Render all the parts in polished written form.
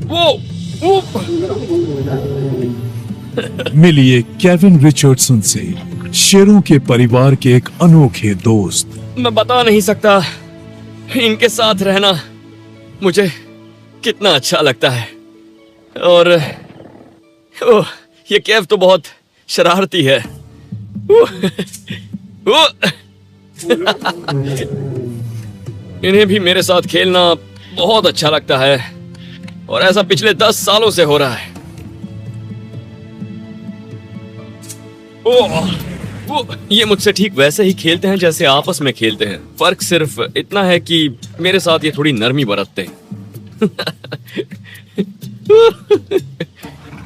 वो वो मिलिए केविन रिचर्डसन से, शेरों के परिवार के एक अनोखे दोस्त। मैं बता नहीं सकता इनके साथ रहना मुझे कितना अच्छा लगता है। और ओह, ये केव तो बहुत शरारती है। इन्हें भी मेरे साथ खेलना बहुत अच्छा लगता है और ऐसा पिछले 10 सालों से हो रहा है। ये मुझसे ठीक वैसे ही खेलते हैं जैसे आपस में खेलते हैं। फर्क सिर्फ इतना है कि मेरे साथ ये थोड़ी नरमी बरतते हैं।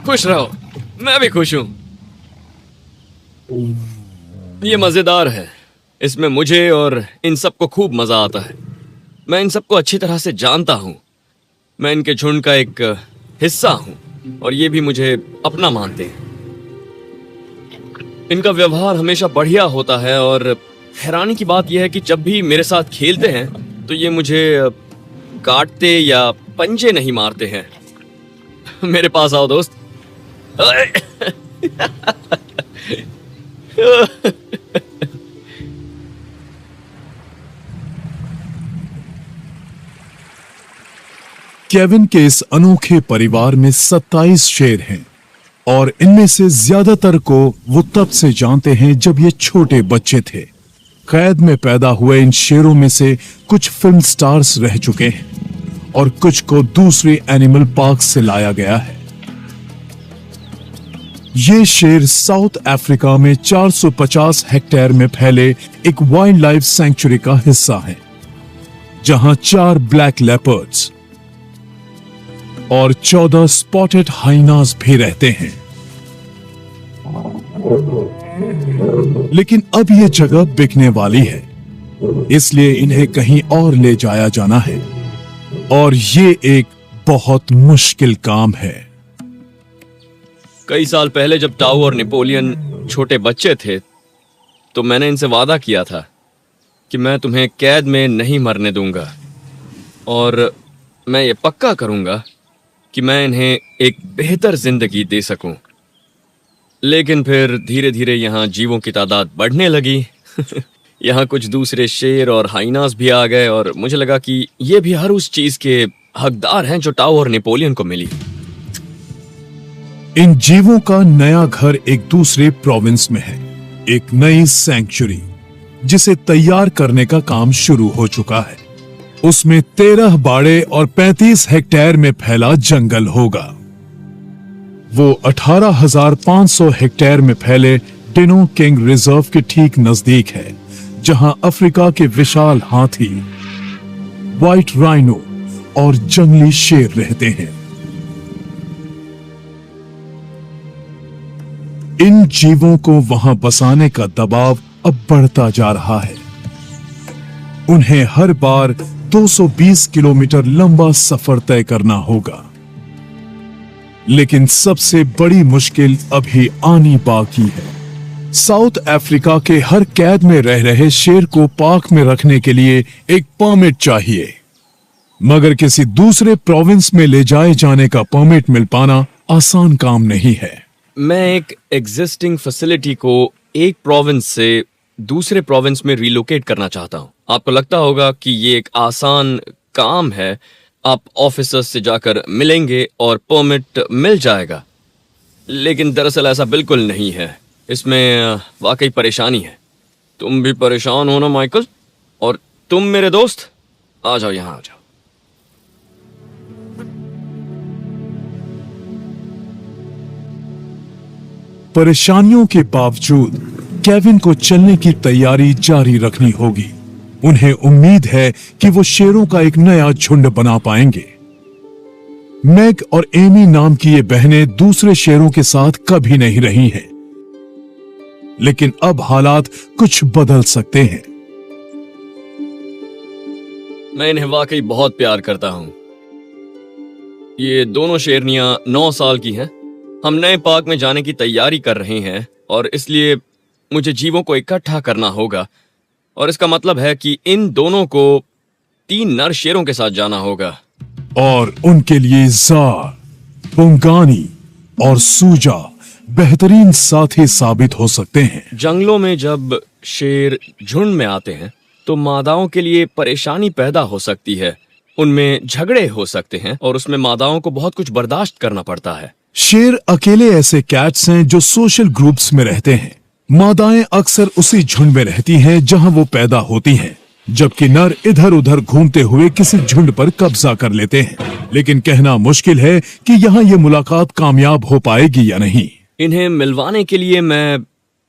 खुश रहो, मैं भी खुश हूं। ये मजेदार है, इसमें मुझे और इन सबको खूब मजा आता है। मैं इन सबको अच्छी तरह से जानता हूं, मैं इनके झुंड का एक हिस्सा हूं और ये भी मुझे अपना मानते हैं। इनका व्यवहार हमेशा बढ़िया होता है और हैरानी की बात यह है कि जब भी मेरे साथ खेलते हैं तो ये मुझे काटते या पंजे नहीं मारते हैं। मेरे पास आओ दोस्त। केविन के इस अनोखे परिवार में 27 शेर हैं और इनमें से ज्यादातर को वो तब से जानते हैं जब ये छोटे बच्चे थे। कैद में पैदा हुए इन शेरों में से कुछ फिल्म स्टार्स रह चुके हैं और कुछ को दूसरे एनिमल पार्क से लाया गया है। ये शेर साउथ अफ्रीका में 450 हेक्टेयर में फैले एक वाइल्ड लाइफ सैंक्चुरी का हिस्सा है, जहां 4 ब्लैक लेपर्ड्स और 14 स्पॉटेड हाइनास भी रहते हैं। लेकिन अब यह जगह बिकने वाली है, इसलिए इन्हें कहीं और ले जाया जाना है और ये एक बहुत मुश्किल काम है। कई साल पहले जब टाऊ और नेपोलियन छोटे बच्चे थे तो मैंने इनसे वादा किया था कि मैं तुम्हें कैद में नहीं मरने दूंगा और मैं ये पक्का करूंगा कि मैं इन्हें एक बेहतर जिंदगी दे सकूं। लेकिन फिर धीरे धीरे यहाँ जीवों की तादाद बढ़ने लगी। यहाँ कुछ दूसरे शेर और हाइनास भी आ गए और मुझे लगा कि ये भी हर उस चीज के हकदार हैं जो टाऊ और नेपोलियन को मिली। इन जीवों का नया घर एक दूसरे प्रोविंस में है, एक नई सैंक्चुरी जिसे तैयार करने का काम शुरू हो चुका है। उसमें 13 बाड़े और 35 हेक्टेयर में फैला जंगल होगा। वो 18,500 हेक्टेयर में फैले डिनो किंग रिजर्व के ठीक नजदीक है, जहां अफ्रीका के विशाल हाथी, व्हाइट राइनो और जंगली शेर रहते हैं। इन जीवों को वहां बसाने का दबाव अब बढ़ता जा रहा है। उन्हें हर बार 220 किलोमीटर लंबा सफर तय करना होगा। लेकिन सबसे बड़ी मुश्किल अभी आनी बाकी है। साउथ अफ्रीका के हर कैद में रह रहे शेर को पार्क में रखने के लिए एक परमिट चाहिए, मगर किसी दूसरे प्रोविंस में ले जाए जाने का परमिट मिल पाना आसान काम नहीं है। मैं एक एग्जिस्टिंग फैसिलिटी को एक प्रोविंस से दूसरे प्रोविंस में रिलोकेट करना चाहता हूं। आपको लगता होगा कि ये एक आसान काम है, आप ऑफिसर्स से जाकर मिलेंगे और परमिट मिल जाएगा, लेकिन दरअसल ऐसा बिल्कुल नहीं है। इसमें वाकई परेशानी है। तुम भी परेशान हो ना माइकल? और तुम मेरे दोस्त, आ जाओ, यहां आ जाओ। परेशानियों के बावजूद केविन को चलने की तैयारी जारी रखनी होगी। उन्हें उम्मीद है कि वो शेरों का एक नया झुंड बना पाएंगे। मैग और एमी नाम की ये बहनें दूसरे शेरों के साथ कभी नहीं रही हैं, लेकिन अब हालात कुछ बदल सकते हैं। मैं इन्हें वाकई बहुत प्यार करता हूं। ये दोनों शेरनियां 9 साल की हैं। हम नए पार्क में जाने की तैयारी कर रहे हैं और इसलिए मुझे जीवों को इकट्ठा करना होगा, और इसका मतलब है कि इन दोनों को 3 नर शेरों के साथ जाना होगा। और उनके लिए जार, पुंगानी और सूजा बेहतरीन साथी साबित हो सकते हैं। जंगलों में जब शेर झुंड में आते हैं तो मादाओं के लिए परेशानी पैदा हो सकती है, उनमें झगड़े हो सकते हैं और उसमें मादाओं को बहुत कुछ बर्दाश्त करना पड़ता है। शेर अकेले ऐसे कैट्स हैं जो सोशल ग्रुप्स में रहते हैं। मादाएं अक्सर उसी झुंड में रहती हैं जहां वो पैदा होती हैं, जबकि नर इधर उधर घूमते हुए किसी झुंड पर कब्जा कर लेते हैं। लेकिन कहना मुश्किल है कि यहाँ ये मुलाकात कामयाब हो पाएगी या नहीं। इन्हें मिलवाने के लिए मैं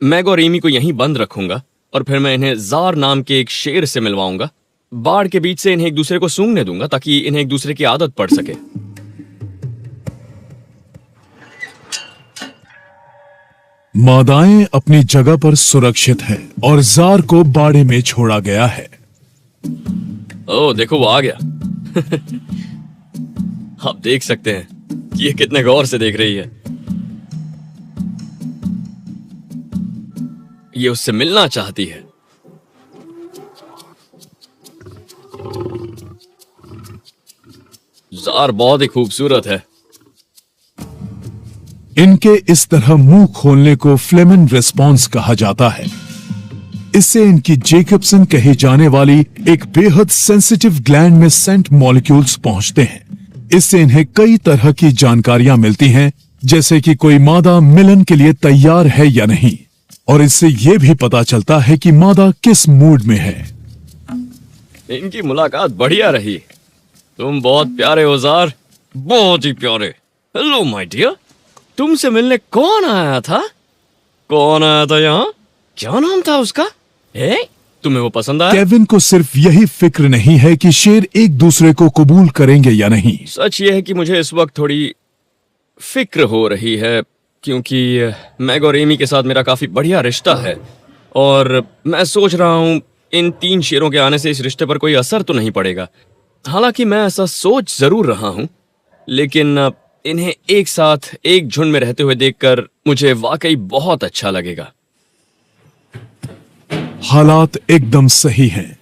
मैग और एमी को यहीं बंद रखूंगा और फिर मैं इन्हें जार नाम के एक शेर से मिलवाऊंगा। बाढ़ के बीच से इन्हें एक दूसरे को सूंघने दूंगा ताकि इन्हें एक दूसरे की आदत पड़ सके। मादाएं अपनी जगह पर सुरक्षित हैं और जार को बाड़े में छोड़ा गया है। ओह देखो वो आ गया। आप देख सकते हैं कि ये कितने गौर से देख रही है। ये उससे मिलना चाहती है। जार बहुत ही खूबसूरत है। इनके इस तरह मुंह खोलने को फ्लेमन रिस्पॉन्स कहा जाता है। इससे इनकी जेकब्सन कही जाने वाली एक बेहद सेंसिटिव ग्लैंड में सेंट मॉलिक्यूल्स पहुंचते हैं। इससे इन्हें कई तरह की जानकारियां मिलती हैं, जैसे कि कोई मादा मिलन के लिए तैयार है या नहीं, और इससे यह भी पता चलता है कि मादा किस मूड में है। इनकी मुलाकात बढ़िया रही। तुम बहुत प्यारे हो जार, बहुत ही प्यारे। हेलो माय डियर, तुमसे मिलने कौन आया था? कौन आया था यहाँ? क्या नाम था उसका? तुम्हें वो पसंद आया? केविन को सिर्फ यही फिक्र नहीं है कि शेर एक दूसरे को कबूल करेंगे या नहीं। सच ये है कि मुझे इस वक्त थोड़ी फिक्र हो रही है, क्योंकि मैग और एमी के साथ मेरा काफी बढ़िया रिश्ता है और मैं सोच रहा हूँ इन 3 शेरों के आने से इस रिश्ते पर कोई असर तो नहीं पड़ेगा। हालांकि मैं ऐसा सोच जरूर रहा हूँ, लेकिन इन्हें एक साथ एक झुंड में रहते हुए देखकर मुझे वाकई बहुत अच्छा लगेगा। हालात एकदम सही हैं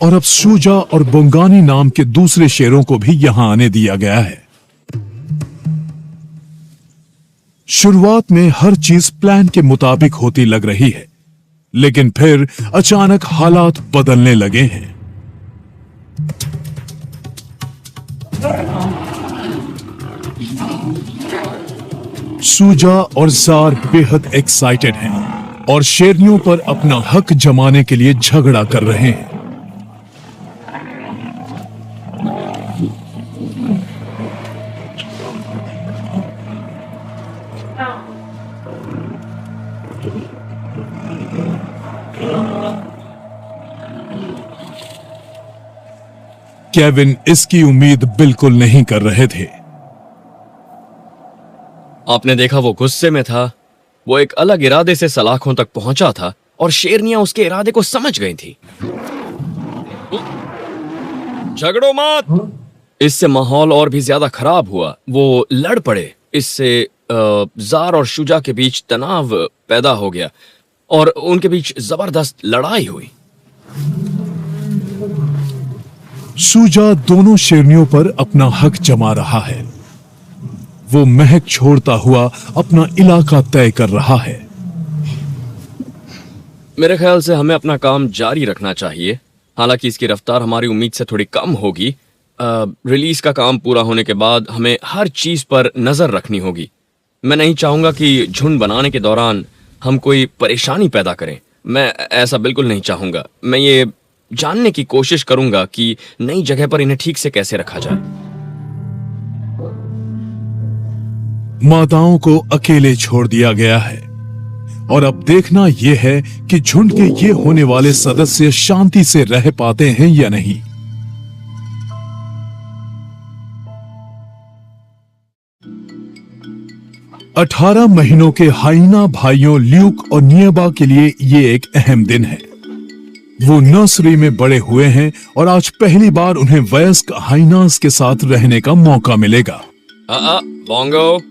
और अब शूजा और बुंगानी नाम के दूसरे शेरों को भी यहां आने दिया गया है। शुरुआत में हर चीज प्लान के मुताबिक होती लग रही है, लेकिन फिर अचानक हालात बदलने लगे हैं। शूजा और जार बेहद एक्साइटेड हैं और शेरनियों पर अपना हक जमाने के लिए झगड़ा कर रहे हैं। केविन इसकी उम्मीद बिल्कुल नहीं कर रहे थे। आपने देखा वो गुस्से में था। वो एक अलग इरादे से सलाखों तक पहुंचा था और शेरनियां उसके इरादे को समझ गई थी। झगड़ो मत। इससे माहौल और भी ज्यादा खराब हुआ। वो लड़ पड़े। इससे जार और शुजा के बीच तनाव पैदा हो गया और उनके बीच जबरदस्त लड़ाई हुई। शूजा दोनों शेरनियों पर अपना हक जमा रहा है। वो महक छोड़ता हुआ अपना इलाका तय कर रहा है। मेरे ख्याल से हमें अपना काम जारी रखना चाहिए। हालांकि इसकी रफ्तार हमारी उम्मीद से थोड़ी कम होगी। रिलीज का काम पूरा होने के बाद हमें हर चीज पर नजर रखनी होगी। मैं नहीं चाहूंगा कि झुंड बनाने के दौरान हम कोई परेशानी पैदा करें। मैं ऐसा बिल्कुल नहीं चाहूंगा। मैं ये जानने की कोशिश करूंगा कि नई जगह पर इन्हें ठीक से कैसे रखा जाए। माताओं को अकेले छोड़ दिया गया है और अब देखना यह है कि झुंड के ये होने वाले सदस्य शांति से रह पाते हैं या नहीं। अठारह महीनों के हाइना भाइयों ल्यूक और नियबा के लिए ये एक अहम दिन है। वो नर्सरी में बड़े हुए हैं और आज पहली बार उन्हें वयस्क हाइनास के साथ रहने का मौका मिलेगा। बोंगो।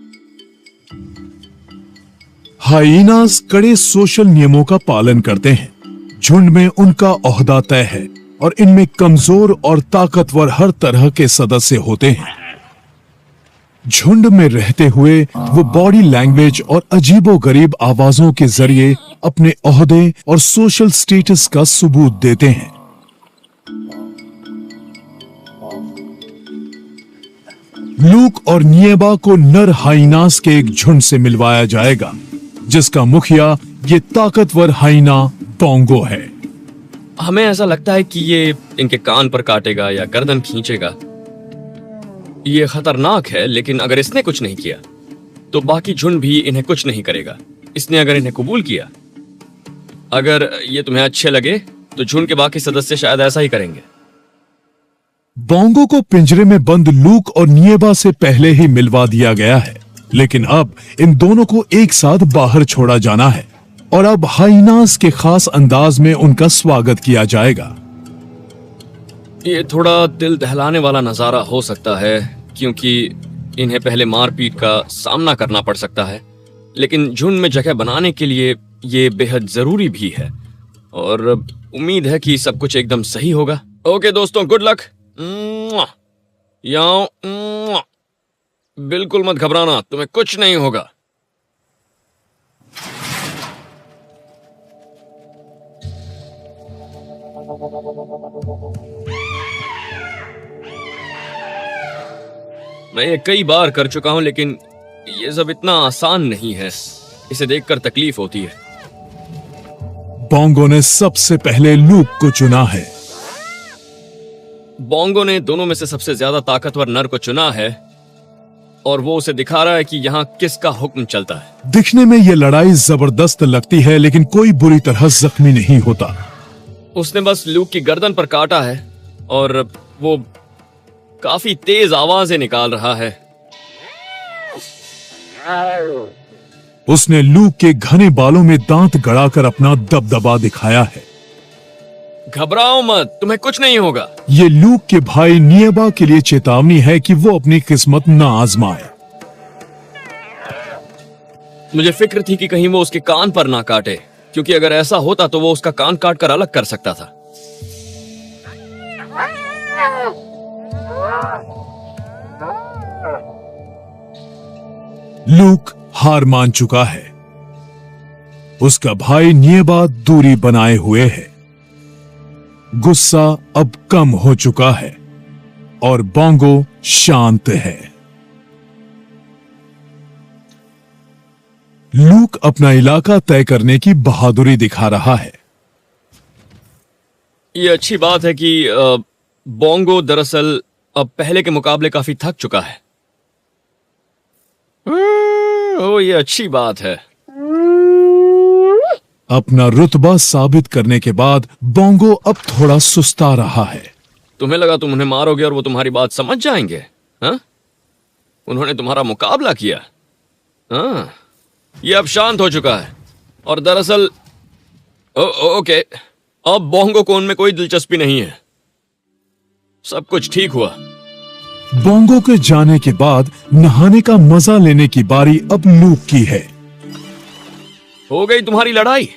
हाइनास कड़े सोशल नियमों का पालन करते हैं। झुंड में उनका ओहदा तय है और इनमें कमजोर और ताकतवर हर तरह के सदस्य होते हैं। झुंड में रहते हुए वो बॉडी लैंग्वेज और अजीबोगरीब आवाजों के जरिए अपने ओहदे और सोशल स्टेटस का सबूत देते हैं। लूक और निएबा को नर हाइनास के एक झुंड से मिलवाया जाएगा, जिसका मुखिया ये ताकतवर हाइना बोंगो है। हमें ऐसा लगता है कि ये इनके कान पर काटेगा या गर्दन खींचेगा। ये खतरनाक है, लेकिन अगर इसने कुछ नहीं किया तो बाकी झुंड भी इन्हें कुछ नहीं करेगा। इसने अगर इन्हें कबूल किया, अगर ये तुम्हें अच्छे लगे, तो झुंड के बाकी सदस्य शायद ऐसा ही करेंगे। बोंगो को पिंजरे में बंद लूक और निएबा से पहले ही मिलवा दिया गया है, लेकिन अब इन दोनों को एक साथ बाहर छोड़ा जाना है और अब हाइनास के खास अंदाज में उनका स्वागत किया जाएगा। ये थोड़ा दिल दहलाने वाला नजारा हो सकता है, क्योंकि इन्हें पहले मारपीट का सामना करना पड़ सकता है, लेकिन झुंड में जगह बनाने के लिए ये बेहद जरूरी भी है और उम्मीद है कि सब कुछ एकदम सही होगा। ओके दोस्तों, गुड लक। याओ, बिल्कुल मत घबराना, तुम्हें कुछ नहीं होगा। मैं ये कई बार कर चुका हूं, लेकिन ये सब इतना आसान नहीं है। इसे देखकर तकलीफ होती है। बोंगो ने सबसे पहले लूक को चुना है। बोंगो ने दोनों में से सबसे ज्यादा ताकतवर नर को चुना है और वो उसे दिखा रहा है कि यहाँ किसका हुक्म चलता है। दिखने में यह लड़ाई जबरदस्त लगती है, लेकिन कोई बुरी तरह जख्मी नहीं होता। उसने बस लूक की गर्दन पर काटा है और वो काफी तेज आवाजें निकाल रहा है। उसने लूक के घने बालों में दांत गड़ाकर अपना दबदबा दिखाया है। घबराओ मत, तुम्हें कुछ नहीं होगा। ये लूक के भाई निएबा के लिए चेतावनी है कि वो अपनी किस्मत ना आजमाए। मुझे फिक्र थी कि कहीं वो उसके कान पर ना काटे, क्योंकि अगर ऐसा होता तो वो उसका कान काट कर अलग कर सकता था। लूक हार मान चुका है। उसका भाई निएबा दूरी बनाए हुए है। गुस्सा अब कम हो चुका है और बोंगो शांत है। लूक अपना इलाका तय करने की बहादुरी दिखा रहा है। ये अच्छी बात है कि बोंगो दरअसल अब पहले के मुकाबले काफी थक चुका है। ये अच्छी बात है। अपना रुतबा साबित करने के बाद बोंगो अब थोड़ा सुस्ता रहा है। तुम्हें लगा तुम उन्हें मारोगे और वो तुम्हारी बात समझ जाएंगे? हाँ? उन्होंने तुम्हारा मुकाबला किया। हाँ, ये अब शांत हो चुका है और दरअसल ओके, अब बोंगो को उनमें कोई दिलचस्पी नहीं है। सब कुछ ठीक हुआ। बोंगो के जाने के बाद नहाने का मजा लेने की बारी अब लूक की है। हो गई तुम्हारी लड़ाई?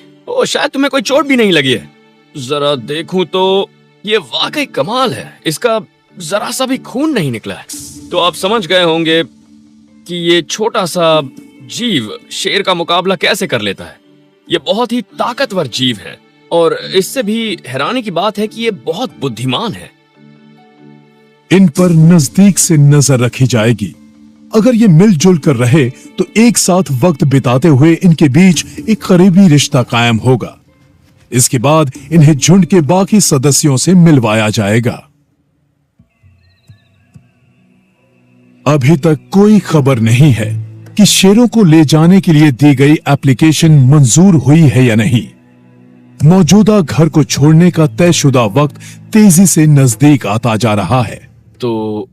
शायद तुम्हें कोई चोट भी नहीं लगी है। जरा देखूं तो ये वाकई कमाल है, इसका जरा सा भी खून नहीं निकला है। तो आप समझ गए होंगे कि ये छोटा सा जीव शेर का मुकाबला कैसे कर लेता है। ये बहुत ही ताकतवर जीव है और इससे भी हैरानी की बात है कि ये बहुत बुद्धिमान है। इन पर नजदीक से नजर रखी जाएगी। अगर ये मिलजुल कर रहे तो एक साथ वक्त बिताते हुए इनके बीच एक करीबी रिश्ता कायम होगा। इसके बाद इन्हें झुंड के बाकी सदस्यों से मिलवाया जाएगा। अभी तक कोई खबर नहीं है कि शेरों को ले जाने के लिए दी गई एप्लीकेशन मंजूर हुई है या नहीं। मौजूदा घर को छोड़ने का तयशुदा वक्त तेजी से नजदीक आता जा रहा है। तो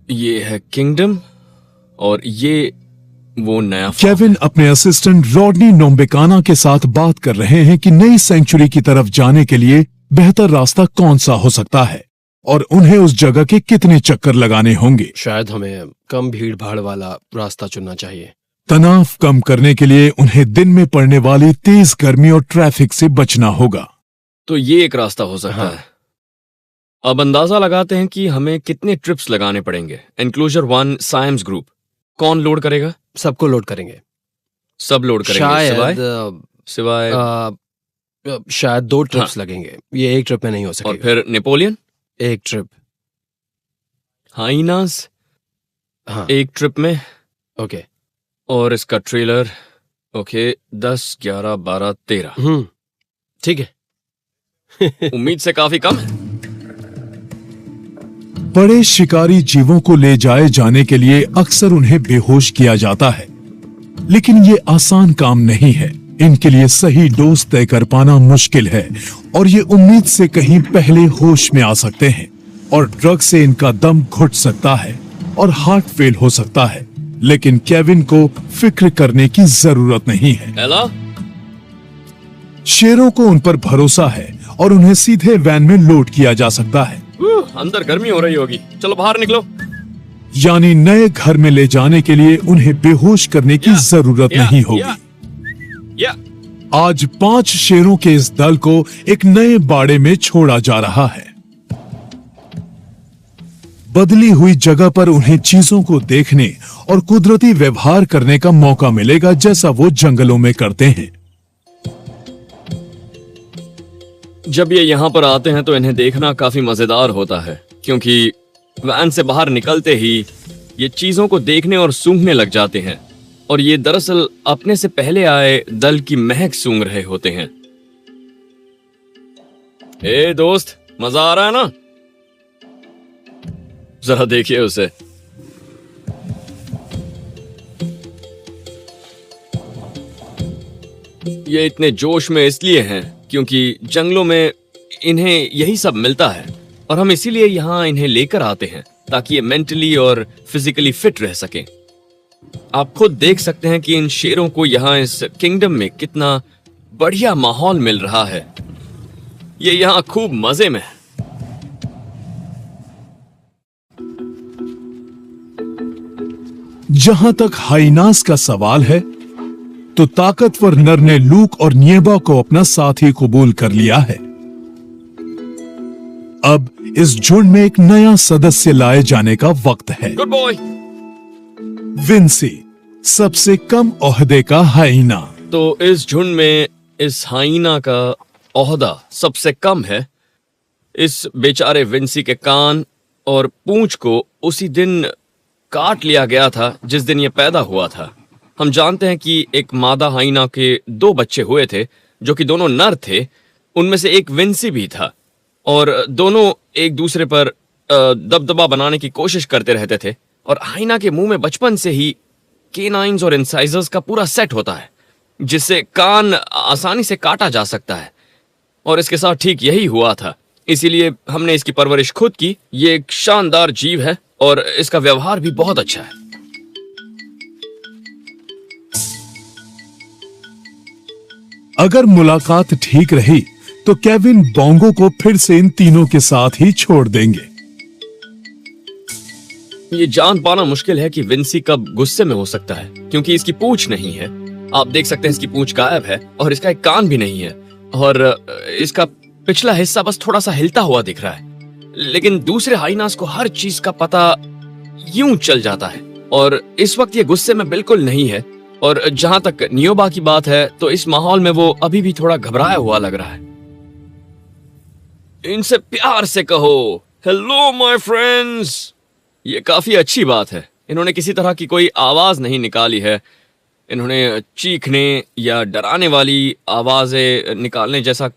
ये है किंगडम और ये वो नया केविन अपने असिस्टेंट रॉडनी नोम्बेकाना के साथ बात कर रहे हैं कि नई सेंचुरी की तरफ जाने के लिए बेहतर रास्ता कौन सा हो सकता है और उन्हें उस जगह के कितने चक्कर लगाने होंगे। शायद हमें कम भीड़ भाड़ वाला रास्ता चुनना चाहिए। तनाव कम करने के लिए उन्हें दिन में पड़ने वाली तेज गर्मी और ट्रैफिक से बचना होगा। तो ये एक रास्ता हो सकता है। अब अंदाजा लगाते हैं कि हमें कितने ट्रिप्स लगाने पड़ेंगे। एनक्लोजर 1 साइम्स ग्रुप कौन लोड करेगा? सबको लोड करेंगे। सब लोड करेंगे शायद सिवाय शायद 2 ट्रिप्स लगेंगे, ये एक ट्रिप में नहीं हो और सकेगा। फिर नेपोलियन एक ट्रिप। हाइनास हाँ, एक ट्रिप में, ओके। और इसका ट्रेलर ओके 10 11 12 13 ठीक है। उम्मीद से काफी कम है। बड़े शिकारी जीवों को ले जाए जाने के लिए अक्सर उन्हें बेहोश किया जाता है, लेकिन ये आसान काम नहीं है। इनके लिए सही डोज तय कर पाना मुश्किल है और ये उम्मीद से कहीं पहले होश में आ सकते हैं, और ड्रग से इनका दम घुट सकता है और हार्ट फेल हो सकता है। लेकिन केविन को फिक्र करने की जरूरत नहीं है। एला, शेरों को उन पर भरोसा है और उन्हें सीधे वैन में लोड किया जा सकता है, अंदर गर्मी हो रही होगी, चलो बाहर निकलो। यानी नए घर में ले जाने के लिए उन्हें बेहोश करने की जरूरत नहीं होगी। आज 5 शेरों के इस दल को एक नए बाड़े में छोड़ा जा रहा है। बदली हुई जगह पर उन्हें चीजों को देखने और कुदरती व्यवहार करने का मौका मिलेगा, जैसा वो जंगलों में करते हैं। जब ये यहाँ पर आते हैं तो इन्हें देखना काफी मजेदार होता है, क्योंकि वैन से बाहर निकलते ही ये चीजों को देखने और सूंघने लग जाते हैं, और ये दरअसल अपने से पहले आए दल की महक सूंघ रहे होते हैं। ए दोस्त, मजा आ रहा है ना? जरा देखिए उसे। ये इतने जोश में इसलिए हैं क्योंकि जंगलों में इन्हें यही सब मिलता है, और हम इसीलिए यहाँ इन्हें लेकर आते हैं ताकि ये मेंटली और फिजिकली फिट रह सकें। आप खुद देख सकते हैं कि इन शेरों को यहाँ इस किंगडम में कितना बढ़िया माहौल मिल रहा है। ये यहाँ खूब मजे में है। जहां तक हाइनास का सवाल है, तो ताकतवर नर ने लूक और निएबा को अपना साथी कबूल कर लिया है। अब इस झुंड में एक नया सदस्य लाए जाने का वक्त है। Good boy. विंसी, सबसे कम ओहदे का हाइना। तो इस झुंड में इस हाइना का ओहदा सबसे कम है। इस बेचारे विंसी के कान और पूंछ को उसी दिन काट लिया गया था जिस दिन ये पैदा हुआ था। हम जानते हैं कि एक मादा हाइना के 2 बच्चे हुए थे जो कि दोनों नर थे। उनमें से एक विंसी भी था, और दोनों एक दूसरे पर दबदबा बनाने की कोशिश करते रहते थे। और हाइना के मुंह में बचपन से ही केनाइन्स और इंसाइजर्स का पूरा सेट होता है, जिससे कान आसानी से काटा जा सकता है। और इसके साथ ठीक यही हुआ था, इसीलिए हमने इसकी परवरिश खुद की। ये एक शानदार जीव है और इसका व्यवहार भी बहुत अच्छा है। अगर मुलाकात ठीक रही तो केविन बोंगो को फिर से इन तीनों के साथ ही छोड़ देंगे। ये जान पाना मुश्किल है कि विंसी कब गुस्से में हो सकता है, क्योंकि इसकी पूंछ नहीं है। आप देख सकते हैं इसकी पूंछ गायब है, और इसका एक कान भी नहीं है, और इसका पिछला हिस्सा बस थोड़ा सा हिलता हुआ दिख रहा है। लेकिन दूसरे हाइनास को हर चीज का पता यूं चल जाता है, और इस वक्त ये गुस्से में बिल्कुल नहीं है। और जहां तक नियोबा की बात है, तो इस माहौल में वो अभी भी थोड़ा घबराया हुआ लग रहा है। इनसे प्यार से कहो, हेलो माय फ्रेंड्स। ये काफी अच्छी बात है। इन्होंने किसी तरह की कोई आवाज नहीं निकाली है। इन्होंने चीखने या डराने वाली आवाजें निकालने जैसा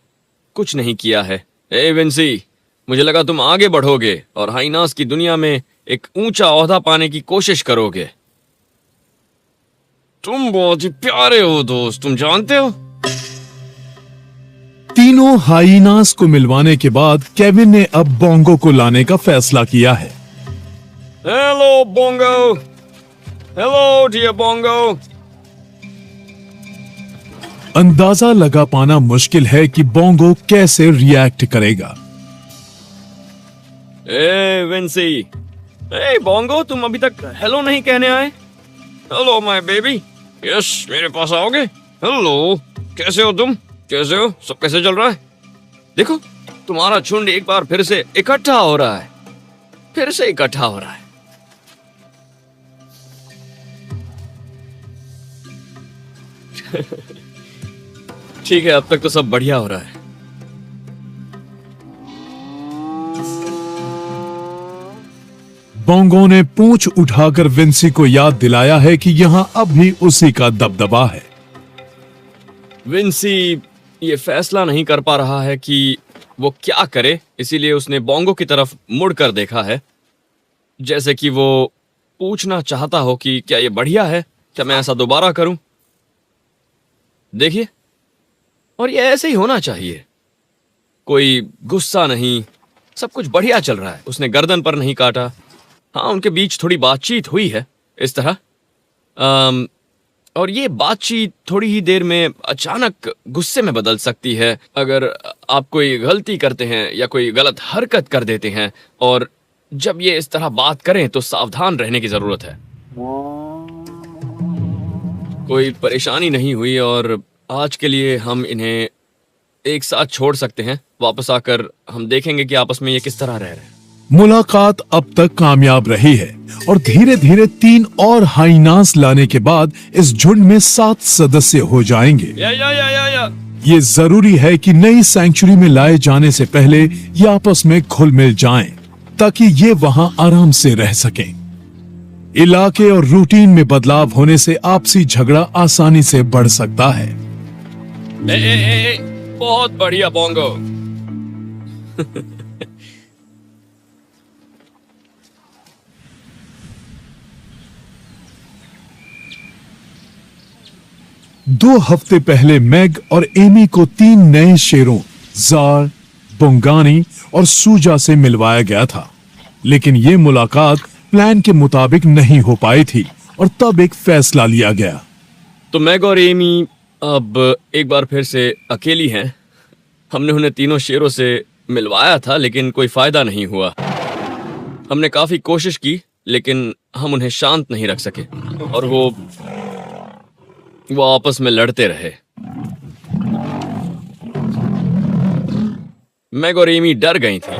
कुछ नहीं किया है। ए विंसी, मुझे लगा तुम आगे बढ़ोगे और हाइनास की दुनिया में एक ऊंचा ओहदा पाने की कोशिश करोगे। तुम बहुत ही प्यारे हो दोस्त, तुम जानते हो। तीनों हाइनास को मिलवाने के बाद केविन ने अब बोंगो को लाने का फैसला किया है। Hello Bongo, hello dear Bongo. अंदाजा लगा पाना मुश्किल है कि बोंगो कैसे रिएक्ट करेगा। ए विंसी, ए बोंगो, तुम अभी तक हेलो नहीं कहने आए। हेलो माय बेबी, यस, मेरे पास आओगे। हेलो, कैसे हो तुम? कैसे हो? सब कैसे चल रहा है? देखो, तुम्हारा झुंड एक बार फिर से इकट्ठा हो रहा है, फिर से इकट्ठा हो रहा है। ठीक है, अब तक तो सब बढ़िया हो रहा है। बोंगो ने पूंछ उठाकर विंसी को याद दिलाया है कि यहां अब भी उसी का दबदबा है। विंसी ये फैसला नहीं कर पा रहा है कि वो क्या करे, इसीलिए उसने बोंगो की तरफ मुड़कर देखा है, जैसे कि वो पूछना चाहता हो कि क्या ये बढ़िया है, क्या मैं ऐसा दोबारा करूं। देखिए, और ये ऐसे ही होना चाहिए। कोई गुस्सा नहीं, सब कुछ बढ़िया चल रहा है। उसने गर्दन पर नहीं काटा। हाँ, उनके बीच थोड़ी बातचीत हुई है इस तरह, और ये बातचीत थोड़ी ही देर में अचानक गुस्से में बदल सकती है अगर आप कोई गलती करते हैं या कोई गलत हरकत कर देते हैं। और जब ये इस तरह बात करें तो सावधान रहने की जरूरत है। कोई परेशानी नहीं हुई और आज के लिए हम इन्हें एक साथ छोड़ सकते हैं। वापस आकर हम देखेंगे कि आपस में ये किस तरह रह रहे हैं। मुलाकात अब तक कामयाब रही है और धीरे धीरे 3 और हाइनास लाने के बाद इस झुंड में 7 सदस्य हो जाएंगे। या। ये जरूरी है कि नई सैंक्चुरी में लाए जाने से पहले ये आपस में घुल मिल जाएं, ताकि ये वहां आराम से रह सकें। इलाके और रूटीन में बदलाव होने से आपसी झगड़ा आसानी से बढ़ सकता है। बहुत बढ़िया बोंगो। दो हफ्ते पहले मैग और एमी को 3 नए शेरों जार, बोंगानी और सूजा से मिलवाया गया था, लेकिन ये मुलाकात प्लान के मुताबिक नहीं हो पाई थी और तब एक फैसला लिया गया। तो मैग और एमी अब एक बार फिर से अकेली हैं। हमने उन्हें तीनों शेरों से मिलवाया था, लेकिन कोई फायदा नहीं हुआ। हमने काफी कोशिश की, लेकिन हम उन्हें शांत नहीं रख सके और वो आपस में लड़ते रहे। मैग और एमी डर गई थी।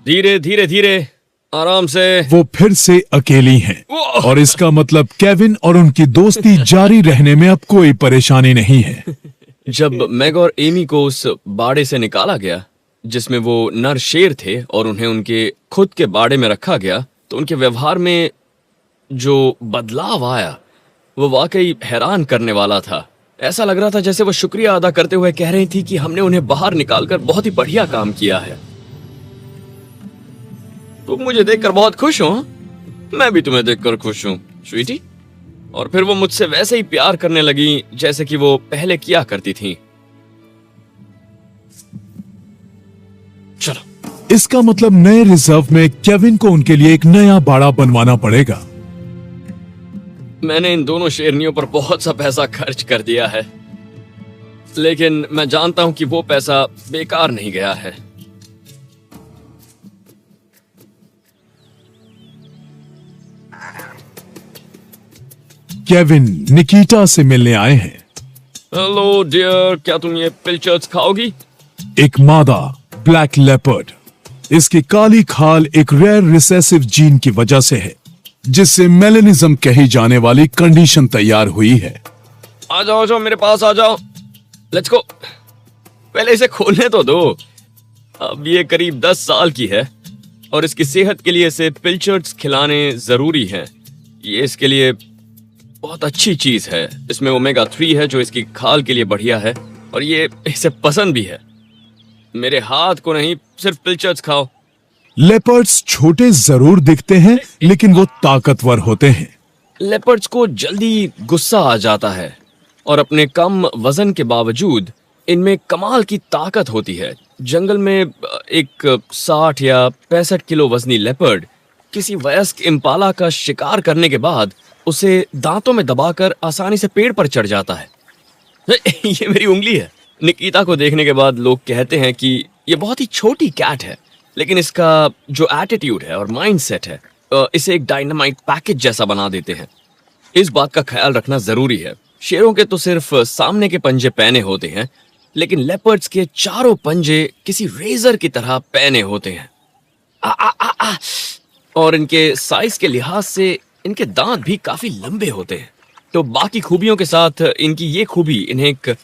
धीरे धीरे धीरे आराम से वो फिर से अकेली हैं और इसका मतलब केविन और उनकी दोस्ती जारी रहने में अब कोई परेशानी नहीं है। जब मैग और एमी को उस बाड़े से निकाला गया जिसमें वो नर शेर थे और उन्हें उनके खुद के बाड़े में रखा गया, तो उनके व्यवहार में जो बदलाव आया वो वाकई हैरान करने वाला था। ऐसा लग रहा था जैसे वो शुक्रिया अदा करते हुए कह रही थी कि हमने उन्हें बाहर निकालकर बहुत ही बढ़िया काम किया है। तुम मुझे देखकर बहुत खुश हो? मैं भी तुम्हें देखकर खुश हूँ स्वीटी। और फिर वो मुझसे वैसे ही प्यार करने लगी जैसे कि वो पहले किया करती थी। चलो, इसका मतलब नए रिजर्व में केविन को उनके लिए एक नया बाड़ा बनवाना पड़ेगा। मैंने इन दोनों शेरनियों पर बहुत सा पैसा खर्च कर दिया है, लेकिन मैं जानता हूं कि वो पैसा बेकार नहीं गया है। केविन निकिता से मिलने आए हैं। हेलो डियर, क्या तुम ये पिल्चर्स खाओगी? एक मादा ब्लैक लेपर्ड। इसकी काली खाल एक रेयर रिसेसिव जीन की वजह से है, जिससे मेलेनिज्म कही जाने वाली कंडीशन तैयार हुई है। आ जाओ मेरे पास आ जाओ। Let's go. पहले इसे खोलने तो दो। अब ये करीब 10 साल की है और इसकी सेहत के लिए इसे पिल्चर्स खिलाने जरूरी है। ये इसके लिए बहुत अच्छी चीज है। इसमें ओमेगा 3 है जो इसकी खाल के लिए बढ़िया है और ये इसे पसंद भी है। मेरे हाथ को नहीं, सिर्फ पिल्चर्स खाओ। लेपर्ड्स छोटे जरूर दिखते हैं, लेकिन वो ताकतवर होते हैं। लेपर्ड्स को जल्दी गुस्सा आ जाता है और अपने कम वजन के बावजूद इनमें कमाल की ताकत होती है। जंगल में एक 60 या 65 किलो वजनी लेपर्ड किसी वयस्क इम्पाला का शिकार करने के बाद उसे दांतों में दबाकर आसानी से पेड़ पर चढ़ जाता है। ये मेरी उंगली है। निकिता को देखने के बाद लोग कहते हैं कि ये बहुत ही छोटी कैट है, लेकिन इसका जो एटीट्यूड है और माइंडसेट है इसे एक डायनामाइट पैकेज जैसा बना देते हैं। इस बात का ख्याल रखना जरूरी है। शेरों के तो सिर्फ सामने के पंजे पहने होते हैं, लेकिन लेपर्ड्स के चारों पंजे किसी रेजर की तरह पैने होते हैं। आ, आ, आ, आ। और इनके साइज के लिहाज से इनके दांत भी काफी लंबे होते हैं। तो बाकी खूबियों के साथ इनकी ये खूबी इन्हें एक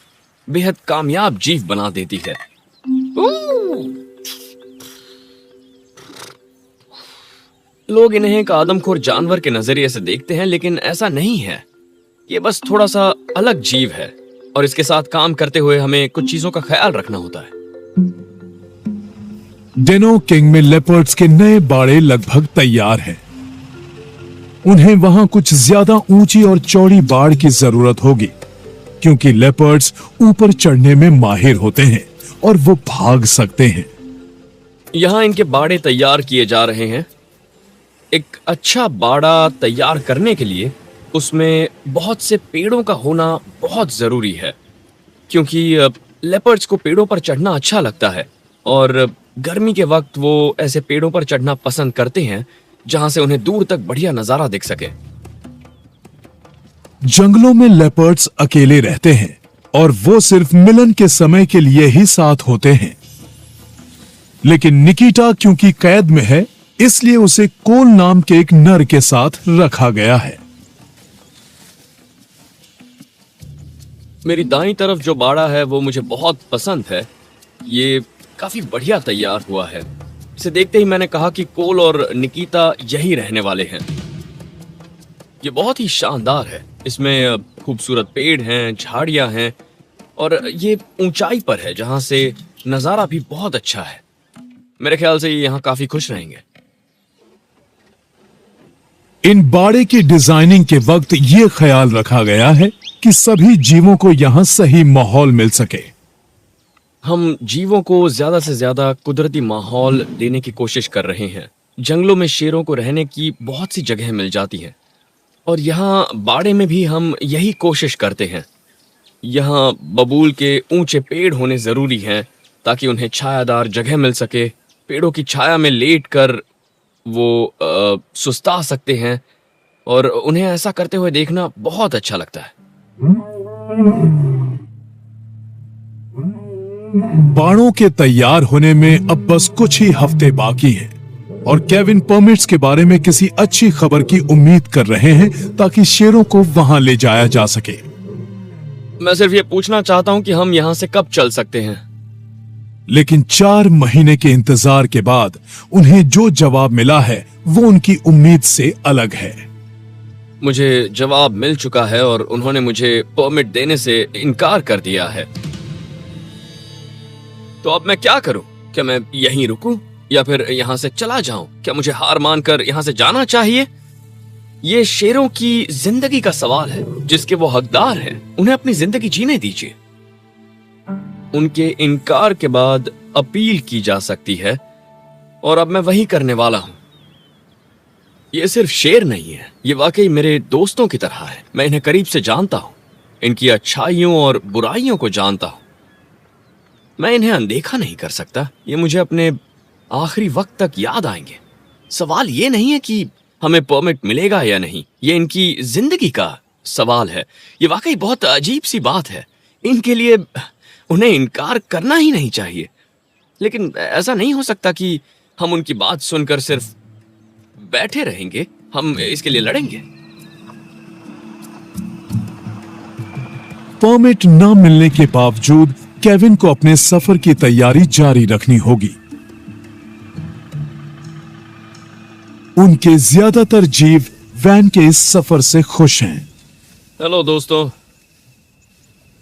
बेहद कामयाब जीव बना देती है। लोग इन्हें एक आदमखोर जानवर के नजरिए से देखते हैं, लेकिन ऐसा नहीं है। ये बस थोड़ा सा अलग जीव है और इसके साथ काम करते हुए हमें कुछ चीजों का ख्याल रखना होता है। डेनो किंग में लेपर्ड्स के नए बाड़े लगभग तैयार हैं। उन्हें वहां कुछ ज्यादा ऊंची और चौड़ी बाड़ की जरूरत होगी, क्योंकि लेपर्ड्स ऊपर चढ़ने में माहिर होते हैं और वो भाग सकते हैं। यहां इनके बाड़े तैयार किए जा रहे हैं। एक अच्छा बाड़ा तैयार करने के लिए उसमें बहुत से पेड़ों का होना बहुत जरूरी है, क्योंकि लेपर्ड्स को पेड़ों पर चढ़ना अच्छा लगता है और गर्मी के वक्त वो ऐसे पेड़ों पर चढ़ना पसंद करते हैं जहां से उन्हें दूर तक बढ़िया नजारा दिख सके। जंगलों में लेपर्ड्स अकेले रहते हैं और वो सिर्फ मिलन के समय के लिए ही साथ होते हैं। लेकिन निकिटा क्योंकि कैद में है, इसलिए उसे कोल नाम के एक नर के साथ रखा गया है। मेरी दाईं तरफ जो बाड़ा है वो मुझे बहुत पसंद है। ये काफी बढ़िया तैयार हुआ है। इसे देखते ही मैंने कहा कि कोल और निकिता यही रहने वाले हैं। ये बहुत ही शानदार है। इसमें खूबसूरत पेड़ हैं, झाड़ियां हैं और ये ऊंचाई पर है जहां से नजारा भी बहुत अच्छा है। मेरे ख्याल से ये यहां काफी खुश रहेंगे। इन बाड़े की डिजाइनिंग के वक्त ये ख्याल रखा गया है कि सभी जीवों को यहां सही माहौल मिल सके। हम जीवों को ज्यादा से ज्यादा कुदरती माहौल देने की कोशिश कर रहे हैं। जंगलों में शेरों को रहने की बहुत सी जगह मिल जाती है और यहाँ बाड़े में भी हम यही कोशिश करते हैं। यहाँ बबूल के ऊंचे पेड़ होने जरूरी हैं ताकि उन्हें छायादार जगह मिल सके। पेड़ों की छाया में लेटकर वो सुस्ता सकते हैं और उन्हें ऐसा करते हुए देखना बहुत अच्छा लगता है। बाड़ों के तैयार होने में अब बस कुछ ही हफ्ते बाकी हैं और केविन परमिट्स के बारे में किसी अच्छी खबर की उम्मीद कर रहे हैं ताकि शेरों को वहां ले जाया जा सके। मैं सिर्फ ये पूछना चाहता हूं कि हम यहां से कब चल सकते हैं। लेकिन 4 महीने के इंतजार के बाद उन्हें जो जवाब मिला है वो उनकी उम्मीद से अलग है। मुझे जवाब मिल चुका है और उन्होंने मुझे परमिट देने से इनकार कर दिया है। तो अब मैं क्या करूं? क्या मैं यहीं रुकूं या फिर यहां से चला जाऊं? क्या मुझे हार मानकर यहां से जाना चाहिए? ये शेरों की जिंदगी का सवाल है जिसके वो हकदार हैं। उन्हें अपनी जिंदगी जीने दीजिए। उनके इनकार के बाद अपील की जा सकती है और अब मैं वही करने वाला हूं। ये सिर्फ शेर नहीं है, ये वाकई मेरे दोस्तों की तरह है। मैं इन्हें करीब से जानता हूं, इनकी अच्छाइयों और बुराइयों को जानता हूं। मैं इन्हें अनदेखा नहीं कर सकता। ये मुझे अपने आखिरी वक्त तक याद आएंगे। सवाल ये नहीं है कि हमें परमिट मिलेगा या नहीं, ये इनकी जिंदगी का सवाल है। ये वाकई बहुत अजीब सी बात है। इनके लिए उन्हें इनकार करना ही नहीं चाहिए। लेकिन ऐसा नहीं हो सकता कि हम उनकी बात सुनकर सिर्फ बैठे रहेंगे। हम इसके लिए लड़ेंगे। परमिट न मिलने के बावजूद केविन को अपने सफर की तैयारी जारी रखनी होगी। उनके ज्यादातर जीव वैन के इस सफर से खुश हैं। हेलो दोस्तों।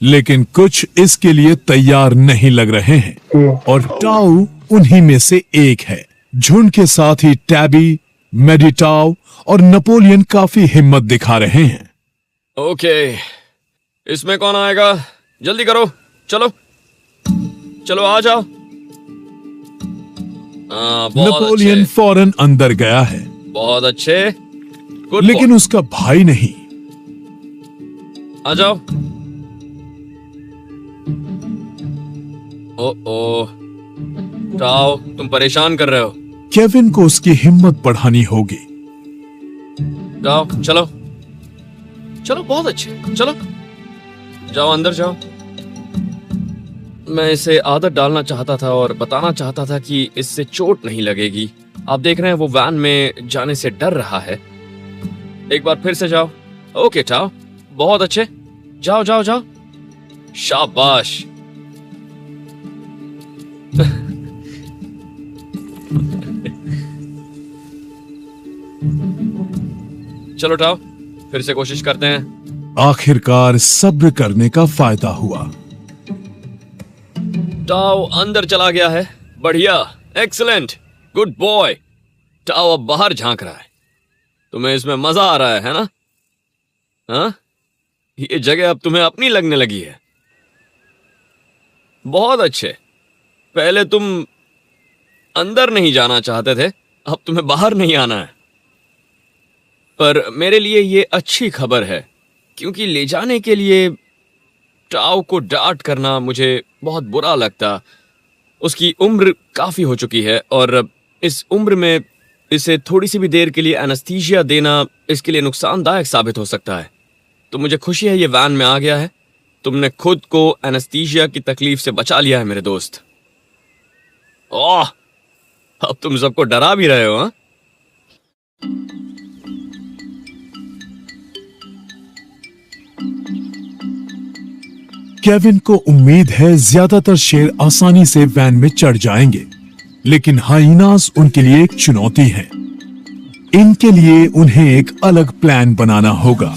लेकिन कुछ इसके लिए तैयार नहीं लग रहे हैं और टाउ उन्हीं में से एक है। झुंड के साथ ही टैबी, मेडिटाव और नेपोलियन काफी हिम्मत दिखा रहे हैं। ओके, इसमें कौन आएगा? जल्दी करो, चलो चलो आ जाओ। नेपोलियन अच्छे, फौरन अंदर गया है, बहुत अच्छे। गुड लेकिन बॉय। उसका भाई नहीं। आ जाओ। ओ टाओ, तुम परेशान कर रहे हो। केविन को उसकी हिम्मत बढ़ानी होगी। जाओ, चलो चलो, बहुत अच्छे, चलो जाओ, अंदर जाओ। मैं इसे आदत डालना चाहता था और बताना चाहता था कि इससे चोट नहीं लगेगी। आप देख रहे हैं वो वैन में जाने से डर रहा है। एक बार फिर से जाओ। ओके चाओ, बहुत अच्छे, जाओ जाओ जाओ, शाबाश। चलो टाओ, फिर से कोशिश करते हैं। आखिरकार सब्र करने का फायदा हुआ। टाओ अंदर चला गया है। बढ़िया, एक्सीलेंट, गुड बॉय। टाओ अब बाहर झांक रहा है। तुम्हें इसमें मजा आ रहा है ना? हाँ, ये जगह अब तुम्हें अपनी लगने लगी है। बहुत अच्छे। पहले तुम अंदर नहीं जाना चाहते थे, अब तुम्हें बाहर नहीं आना है। पर मेरे लिए ये अच्छी खबर है, क्योंकि ले जाने के लिए टाओ को डांट करना मुझे बहुत बुरा लगता। उसकी उम्र काफी हो चुकी है और इस उम्र में इसे थोड़ी सी भी देर के लिए एनेस्थीसिया देना इसके लिए नुकसानदायक साबित हो सकता है। तो मुझे खुशी है ये वैन में आ गया है। तुमने खुद को एनेस्थीसिया की तकलीफ से बचा लिया है मेरे दोस्त। ओह, अब तुम सबको डरा भी रहे हो। हाँ, केविन को उम्मीद है ज्यादातर शेर आसानी से वैन में चढ़ जाएंगे, लेकिन हाइनास उनके लिए एक चुनौती है। इनके लिए उन्हें एक अलग प्लान बनाना होगा।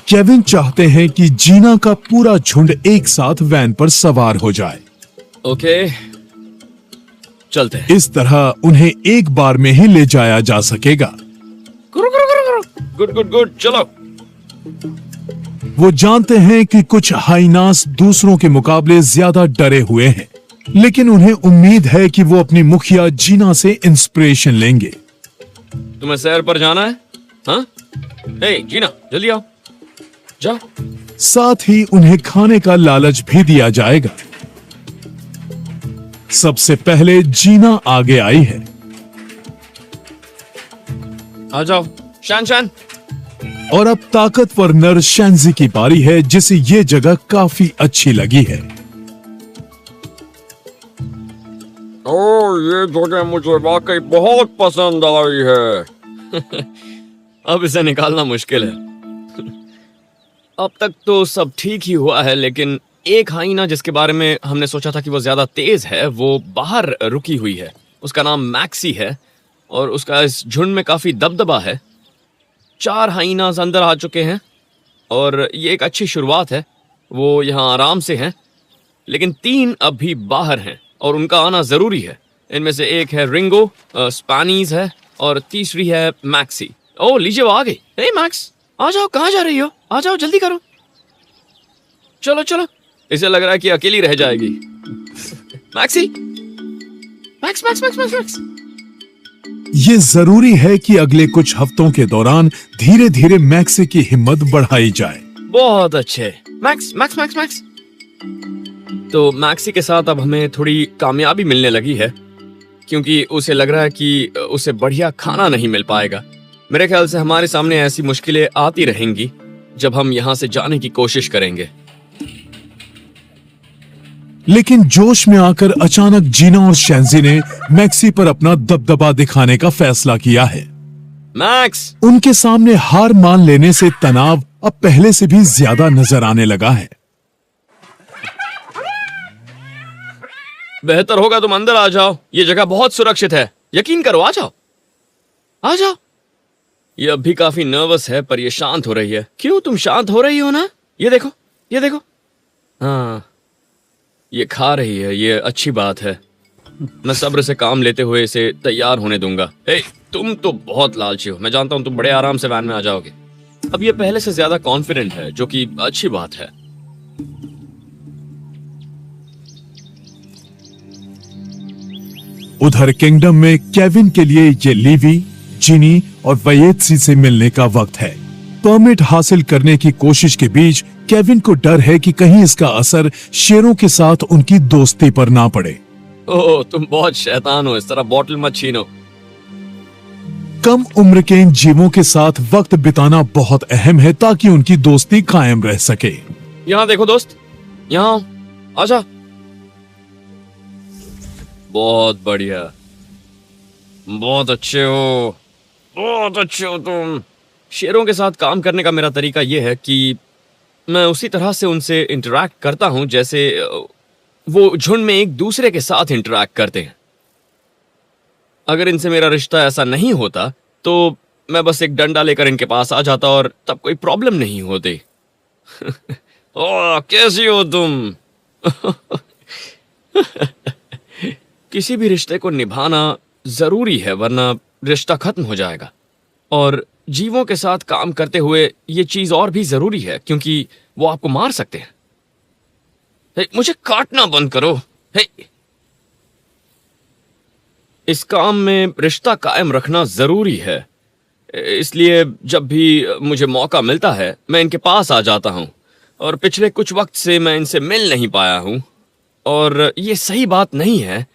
केविन चाहते हैं कि जीना का पूरा झुंड एक साथ वैन पर सवार हो जाए। ओके, चलते हैं। इस तरह उन्हें एक बार में ही ले जाया जा सकेगा। गुड गुड गुड, चलो। वो जानते हैं कि कुछ हाइनास दूसरों के मुकाबले ज्यादा डरे हुए हैं, लेकिन उन्हें उम्मीद है कि वो अपनी मुखिया जीना से इंस्पिरेशन लेंगे। तुम्हें सैर पर जाना है? हाँ, हे जीना, जल्दी आओ, जाओ। साथ ही उन्हें खाने का लालच भी दिया जाएगा। सबसे पहले जीना आगे आई है। आ जाओ शान शान। और अब ताकतवर नर शैंजी की बारी है, जिसे ये जगह काफी अच्छी लगी है। ओह, ये जगह मुझे वाकई बहुत पसंद आई है। अब इसे निकालना मुश्किल है। अब तक तो सब ठीक ही हुआ है, लेकिन एक हाइना जिसके बारे में हमने सोचा था कि वो ज्यादा तेज है, वो बाहर रुकी हुई है। उसका नाम मैक्सी है और उसका इस झुंड में काफी दबदबा है। 4 हाइनास अंदर आ चुके हैं और ये एक अच्छी शुरुआत है। वो यहाँ आराम से हैं, लेकिन 3 अभी बाहर हैं और उनका आना जरूरी है। इनमें से एक है रिंगो, स्पैनीज है और तीसरी है मैक्सी। ओह लीजिए, वो आ गई। हे मैक्स, आ जाओ, कहाँ जा रही हो? आ जाओ, जल्दी करो, चलो चलो। इसे लग रहा है कि अकेली रह जाएगी। Maxi, max max max max max. ये जरूरी है कि अगले कुछ हफ्तों के दौरान धीरे धीरे मैक्सी की हिम्मत बढ़ाई जाए। बहुत अच्छे, मैक्स मैक्स मैक्स मैक्स। तो मैक्सी के साथ अब हमें थोड़ी कामयाबी मिलने लगी है, क्योंकि उसे लग रहा है कि उसे बढ़िया खाना नहीं मिल पाएगा। मेरे ख्याल से हमारे सामने ऐसी मुश्किलें आती रहेंगी जब हम यहाँ से जाने की कोशिश करेंगे। लेकिन जोश में आकर अचानक जीना और शैंजी ने मैक्सी पर अपना दबदबा दिखाने का फैसला किया है। मैक्स, उनके सामने हार मान लेने से तनाव अब पहले से भी ज्यादा नजर आने लगा है। बेहतर होगा तुम अंदर आ जाओ, ये जगह बहुत सुरक्षित है। यकीन करो, आ जाओ आ जाओ। ये अब भी काफी नर्वस है, पर ये शांत हो रही है। क्यों, तुम शांत हो रही हो ना? ये देखो, ये देखो। हाँ, ये खा रही है, ये अच्छी बात है। मैं सब्र से काम लेते हुए इसे तैयार होने दूंगा। हे, तुम तो बहुत लालची हो। मैं जानता हूं तुम बड़े आराम से वैन में आ जाओगे। अब ये पहले से ज्यादा कॉन्फिडेंट है, जो कि अच्छी बात है। उधर किंगडम में केविन के लिए ये लीवी, जिनी और वयेत्सी से मिलने का वक्त है। परमिट हासिल करने की कोशिश के बीच केविन को डर है कि कहीं इसका असर शेरों के साथ उनकी दोस्ती पर ना पड़े। ओह, तुम बहुत शैतान हो, इस तरह बॉटल मत छीनो। कम उम्र के इन जीवों के साथ वक्त बिताना बहुत अहम है ताकि उनकी दोस्ती कायम रह सके। यहाँ देखो दोस्त, यहाँ आजा। बहुत बढ़िया, बहुत अच्छे हो, बहुत अच्छे हो तुम। शेरों के साथ काम करने का मेरा तरीका यह है कि मैं उसी तरह से उनसे इंटरैक्ट करता हूं जैसे वो झुंड में एक दूसरे के साथ इंटरैक्ट करते हैं। अगर इनसे मेरा रिश्ता ऐसा नहीं होता तो मैं बस एक डंडा लेकर इनके पास आ जाता और तब कोई प्रॉब्लम नहीं होती। ओह, कैसी हो तुम? किसी भी रिश्ते को निभाना जरूरी है, वरना रिश्ता खत्म हो जाएगा। और जीवों के साथ काम करते हुए ये चीज और भी जरूरी है, क्योंकि वो आपको मार सकते हैं। हे, मुझे काटना बंद करो। हे, इस काम में रिश्ता कायम रखना जरूरी है, इसलिए जब भी मुझे मौका मिलता है मैं इनके पास आ जाता हूं। और पिछले कुछ वक्त से मैं इनसे मिल नहीं पाया हूं, और ये सही बात नहीं है,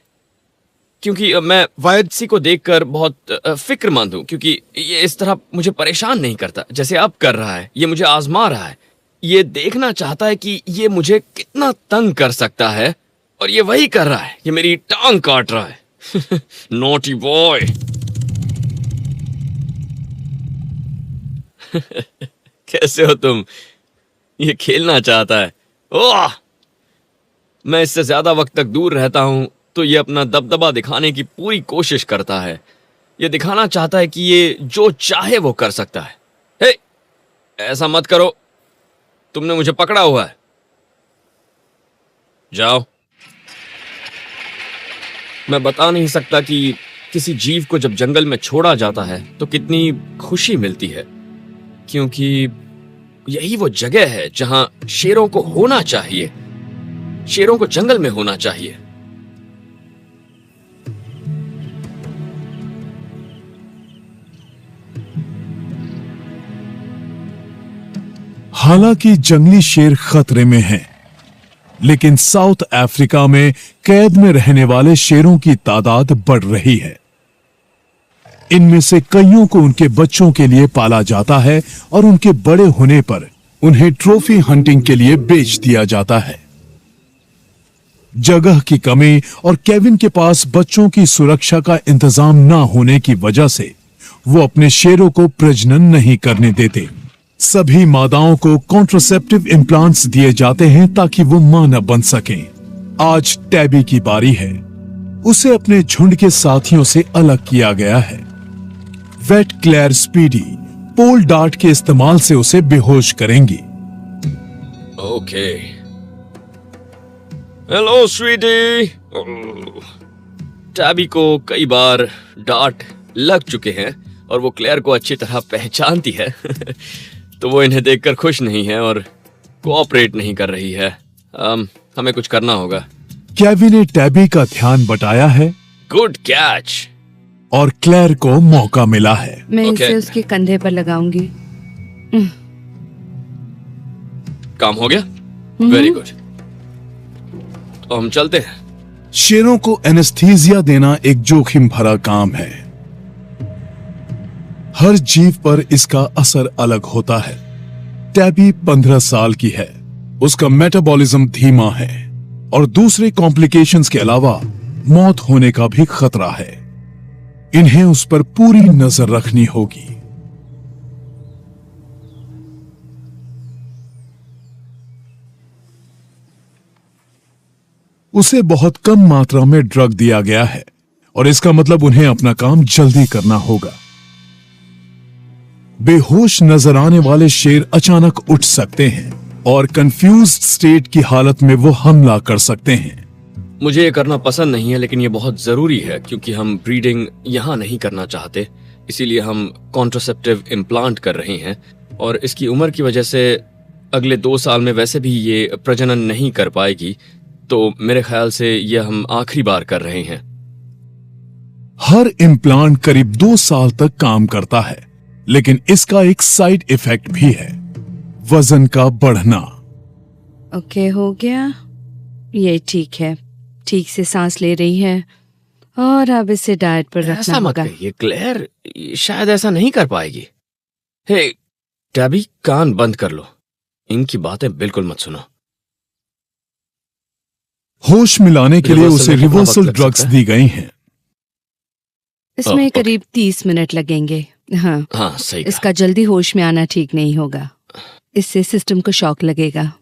क्योंकि मैं वायदसी को देखकर बहुत फिक्रमंद हूं, क्योंकि ये इस तरह मुझे परेशान नहीं करता जैसे अब कर रहा है। ये मुझे आजमा रहा है, ये देखना चाहता है कि ये मुझे कितना तंग कर सकता है, और ये वही कर रहा है। ये मेरी टांग काट रहा है। Naughty boy. कैसे हो तुम? ये खेलना चाहता है। ओह! मैं इससे ज्यादा वक्त तक दूर रहता हूं तो ये अपना दबदबा दिखाने की पूरी कोशिश करता है। ये दिखाना चाहता है कि ये जो चाहे वो कर सकता है। हे, ऐसा मत करो, तुमने मुझे पकड़ा हुआ है। जाओ। मैं बता नहीं सकता कि किसी जीव को जब जंगल में छोड़ा जाता है तो कितनी खुशी मिलती है, क्योंकि यही वो जगह है जहां शेरों को होना चाहिए। शेरों को जंगल में होना चाहिए। हालांकि जंगली शेर खतरे में हैं, लेकिन साउथ अफ्रीका में कैद में रहने वाले शेरों की तादाद बढ़ रही है। इनमें से कईयों को उनके बच्चों के लिए पाला जाता है और उनके बड़े होने पर उन्हें ट्रॉफी हंटिंग के लिए बेच दिया जाता है। जगह की कमी और केविन के पास बच्चों की सुरक्षा का इंतजाम न होने की वजह से वो अपने शेरों को प्रजनन नहीं करने देते। सभी मादाओं को कॉन्ट्रासेप्टिव इम्प्लांट्स दिए जाते हैं ताकि वो मां न बन सकें। आज टैबी की बारी है। उसे अपने झुंड के साथियों से अलग किया गया है। वेट क्लेयर स्पीडी पोल डार्ट के इस्तेमाल से उसे बेहोश करेंगी। ओके। हेलो स्वीटी। टैबी को कई बार डार्ट लग चुके हैं और वो क्लेयर को अच्छी तरह पहचानती है। तो वो इन्हें देखकर खुश नहीं है और कोऑपरेट नहीं कर रही है। हमें कुछ करना होगा। केविन ने टैबी का ध्यान बटाया है। Good catch. और क्लेयर को मौका मिला है। मैं Okay. इसे उसके कंधे पर लगाऊंगी। काम हो गया? Very good. तो हम चलते हैं। शेरों को एनेस्थीसिया देना एक जोखिम भरा काम है। हर जीव पर इसका असर अलग होता है। टैबी 15 साल की है। उसका मेटाबॉलिज्म धीमा है और दूसरे कॉम्प्लिकेशंस के अलावा मौत होने का भी खतरा है। इन्हें उस पर पूरी नजर रखनी होगी। उसे बहुत कम मात्रा में ड्रग दिया गया है और इसका मतलब उन्हें अपना काम जल्दी करना होगा। बेहोश नजर आने वाले शेर अचानक उठ सकते हैं और कंफ्यूज्ड स्टेट की हालत में वो हमला कर सकते हैं। मुझे ये करना पसंद नहीं है, लेकिन ये बहुत जरूरी है क्योंकि हम ब्रीडिंग यहाँ नहीं करना चाहते। इसीलिए हम कॉन्ट्रासेप्टिव इम्प्लांट कर रहे हैं और इसकी उम्र की वजह से अगले 2 साल में वैसे भी ये प्रजनन नहीं कर पाएगी। तो मेरे ख्याल से ये हम आखिरी बार कर रहे हैं। हर इम्प्लांट करीब 2 साल तक काम करता है, लेकिन इसका एक साइड इफेक्ट भी है, वजन का बढ़ना। ओके, हो गया। ये ठीक है, ठीक से सांस ले रही है और अब इसे डाइट पर रखना ऐसा मत होगा। कहिए क्लेयर, शायद ऐसा नहीं कर पाएगी। हे टैबी, कान बंद कर लो, इनकी बातें बिल्कुल मत सुनो। होश मिलाने के लिए रिवर्सल उसे में कितना रिवर्सल वक्त लग ड्रग्स सकता है? दी गई हैं। इसमें ओके। करीब 30 मिनट लगेंगे। हाँ, हाँ सही कहा। इसका जल्दी होश में आना ठीक नहीं होगा। इससे सिस्टम को शॉक लगेगा।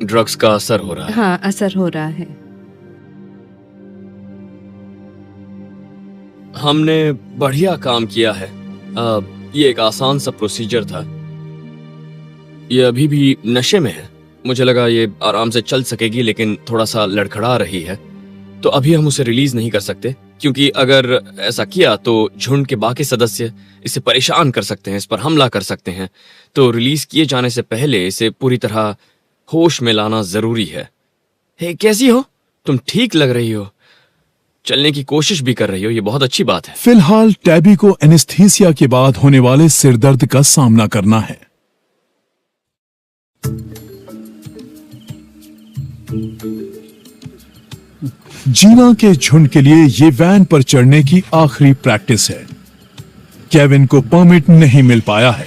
ड्रग्स का असर हो रहा है। हाँ, असर हो रहा है। हमने बढ़िया काम किया है। ये एक आसान सा प्रोसीजर था। ये अभी भी नशे में है। मुझे लगा ये आराम से चल सकेगी, लेकिन थोड़ा सा लड़खड़ा रही है, तो अभी हम उसे रिलीज नहीं कर सकते, क्योंकि अगर ऐसा किया तो झुंड के बाकी सदस्य इसे परेशान कर सकते हैं, इस पर हमला कर सकते हैं। तो रिलीज किए जाने से पहले इसे पूरी तरह होश में लाना जरूरी है। हे, कैसी हो तुम? ठीक लग रही हो, चलने की कोशिश भी कर रही हो, ये बहुत अच्छी बात है। फिलहाल टैबी को एनेस्थीसिया के बाद होने वाले सिरदर्द का सामना करना है। जीना के झुंड के लिए ये वैन पर चढ़ने की आखिरी प्रैक्टिस है। केविन को परमिट नहीं मिल पाया है,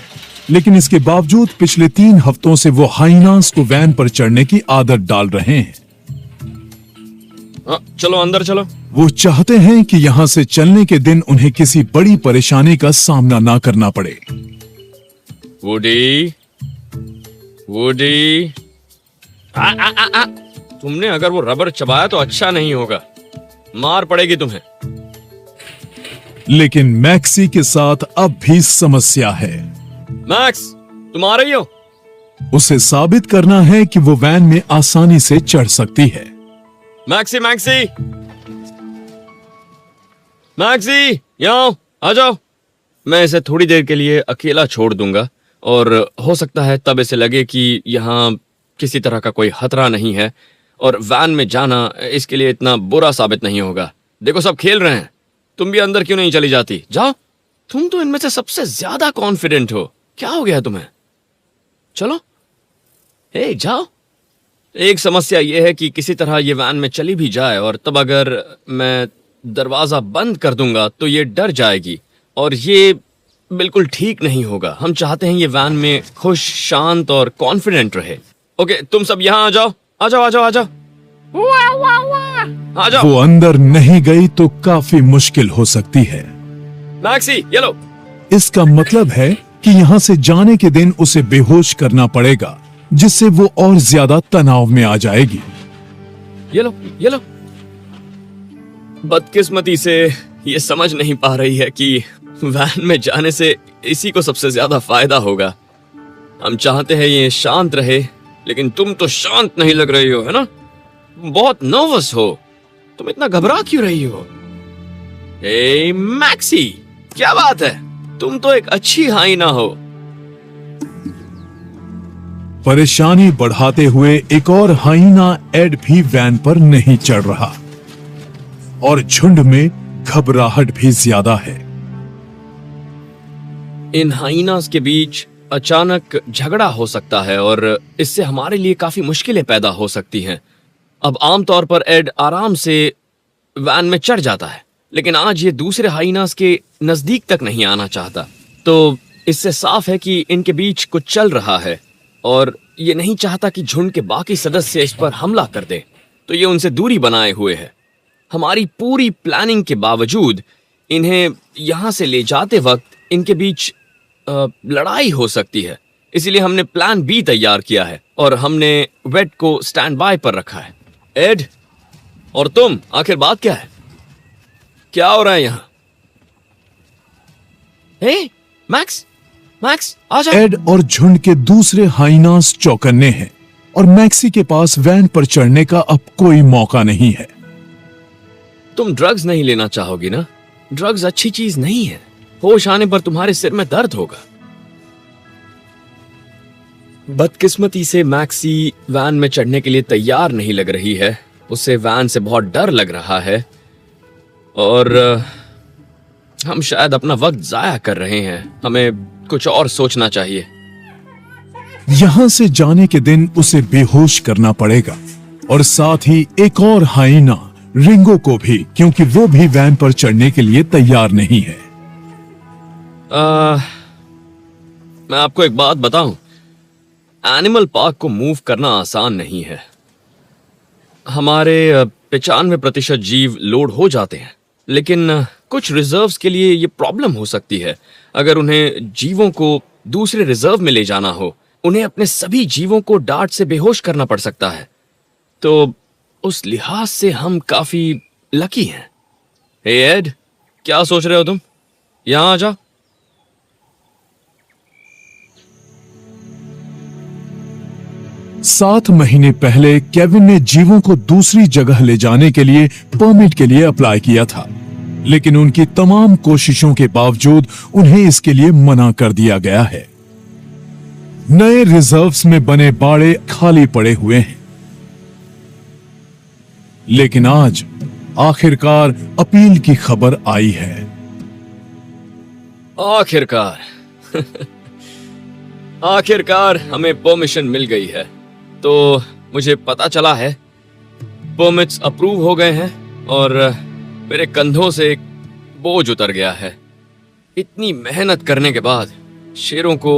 लेकिन इसके बावजूद पिछले 3 हफ्तों से वो हाइनास को वैन पर चढ़ने की आदत डाल रहे हैं। चलो अंदर चलो। वो चाहते हैं कि यहां से चलने के दिन उन्हें किसी बड़ी परेशानी का सामना ना करना पड़े। वुडी, वुडी, तुमने अगर वो रबर चबाया तो अच्छा नहीं होगा, मार पड़ेगी तुम्हें। लेकिन मैक्सी के साथ अब भी समस्या है। मैक्स, तुम आ रही हो? उसे साबित करना है कि वो वैन में आसानी से चढ़ सकती है। मैक्सी, मैक्सी, मैक्सी, यहाँ आ जाओ। मैं इसे थोड़ी देर के लिए अकेला छोड़ दूंगा, और हो सकता है तब इसे लगे कि यहाँ किसी तरह का कोई खतरा नहीं है, और वैन में जाना इसके लिए इतना बुरा साबित नहीं होगा। देखो सब खेल रहे हैं, तुम भी अंदर क्यों नहीं चली जाती? जाओ, तुम तो इनमें से सबसे ज्यादा कॉन्फिडेंट हो। क्या हो गया तुम्हें? चलो, हे जाओ। एक समस्या यह है कि किसी तरह ये वैन में चली भी जाए, और तब अगर मैं दरवाजा बंद कर दूंगा तो ये डर जाएगी, और ये बिल्कुल ठीक नहीं होगा। हम चाहते हैं ये वैन में खुश, शांत और कॉन्फिडेंट रहे। ओके, तुम सब यहाँ आ जाओ, आ जाओ, आ जाओ, आ जाओ, आ जाओ। वो अंदर नहीं गई तो काफी मुश्किल हो सकती है। मैक्सी, ये लो। इसका मतलब है कि यहाँ से जाने के दिन उसे बेहोश करना पड़ेगा, जिससे वो और ज्यादा तनाव में आ जाएगी। ये लो, ये लो। बदकिस्मती से ये समझ नहीं पा रही है कि वैन में जाने से इसी को सबसे ज्यादा फायदा होगा। हम चाहते हैं ये शांत रहे, लेकिन तुम तो शांत नहीं लग रही हो, है ना? बहुत नर्वस हो। तुम इतना घबरा क्यों रही हो? ए मैक्सी, क्या बात है? तुम तो एक अच्छी हाइना हो। परेशानी बढ़ाते हुए एक और हाइना एड भी वैन पर नहीं चढ़ रहा, और झुंड में घबराहट भी ज्यादा है। इन हाइनास के बीच अचानक झगड़ा हो सकता है, और इससे हमारे लिए काफी मुश्किलें पैदा हो सकती हैं। अब आमतौर पर एड आराम से वैन में चढ़ जाता है, लेकिन आज ये दूसरे हाइनास के नजदीक तक नहीं आना चाहता। तो इससे साफ है कि इनके बीच कुछ चल रहा है, और ये नहीं चाहता कि झुंड के बाकी सदस्य इस पर हमला कर दे, तो ये उनसे दूरी बनाए हुए है। हमारी पूरी प्लानिंग के बावजूद इन्हें यहां से ले जाते वक्त इनके बीच लड़ाई हो सकती है, इसीलिए हमने प्लान बी तैयार किया है, और हमने वेट को स्टैंड बाय पर रखा है। एड, और तुम, आखिर बात क्या है? क्या हो रहा है यहाँ? हे मैक्स, मैक्स आ जाओ। एड और झुंड के दूसरे हाइनास चौकन्ने हैं, और मैक्सी के पास वैन पर चढ़ने का अब कोई मौका नहीं है। तुम ड्रग्स नहीं लेना चाहोगी ना? ड्रग्स अच्छी चीज नहीं है। होश आने पर तुम्हारे सिर में दर्द होगा। बदकिस्मती से मैक्सी वैन में चढ़ने के लिए तैयार नहीं लग रही है। उसे वैन से बहुत डर लग रहा है, और हम शायद अपना वक्त जाया कर रहे हैं। हमें कुछ और सोचना चाहिए। यहां से जाने के दिन उसे बेहोश करना पड़ेगा और साथ ही एक और हाइना रिंगो को भी, क्योंकि वो भी वैन पर चढ़ने के लिए तैयार नहीं है। मैं आपको एक बात बताऊं, एनिमल पार्क को मूव करना आसान नहीं है। हमारे 95% जीव लोड हो जाते हैं, लेकिन कुछ रिजर्व्स के लिए ये प्रॉब्लम हो सकती है। अगर उन्हें जीवों को दूसरे रिजर्व में ले जाना हो, उन्हें अपने सभी जीवों को डांट से बेहोश करना पड़ सकता है। तो उस लिहाज से हम काफी लकी हैं। हे एड, क्या सोच रहे हो तुम? यहां आ जाओ। 7 महीने पहले केविन ने जीवों को दूसरी जगह ले जाने के लिए परमिट के लिए अप्लाई किया था, लेकिन उनकी तमाम कोशिशों के बावजूद उन्हें इसके लिए मना कर दिया गया है। नए रिजर्व्स में बने बाड़े खाली पड़े हुए हैं, लेकिन आज आखिरकार अपील की खबर आई है। आखिरकार आखिरकार हमें परमिशन मिल गई है। तो मुझे पता चला है परमिट्स अप्रूव हो गए हैं और मेरे कंधों से एक बोझ उतर गया है। इतनी मेहनत करने के बाद शेरों को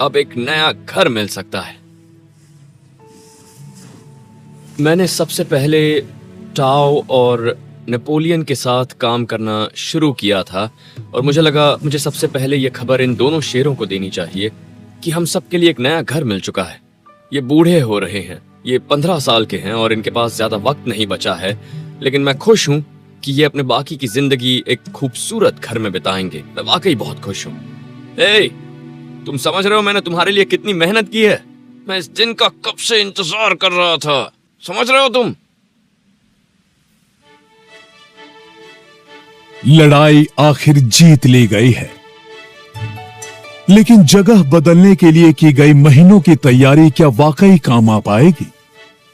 अब एक नया घर मिल सकता है। मैंने सबसे पहले टाओ और नेपोलियन के साथ काम करना शुरू किया था और मुझे लगा मुझे सबसे पहले यह खबर इन दोनों शेरों को देनी चाहिए कि हम सबके लिए एक नया घर मिल चुका है। ये बूढ़े हो रहे हैं, ये 15 साल के हैं और इनके पास ज्यादा वक्त नहीं बचा है, लेकिन मैं खुश हूं कि ये अपने बाकी की जिंदगी एक खूबसूरत घर में बिताएंगे। मैं वाकई बहुत खुश हूं। हे, तुम समझ रहे हो मैंने तुम्हारे लिए कितनी मेहनत की है? मैं इस दिन का कब से इंतजार कर रहा था, समझ रहे हो तुम? लड़ाई आखिर जीत ली गई है, लेकिन जगह बदलने के लिए की गई महीनों की तैयारी क्या वाकई काम आ पाएगी?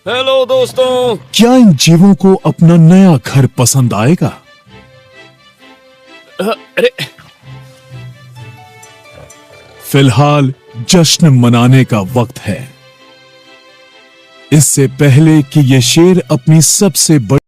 हेलो दोस्तों, क्या इन जीवों को अपना नया घर पसंद आएगा? अरे फिलहाल जश्न मनाने का वक्त है, इससे पहले कि ये शेर अपनी सबसे बड़ी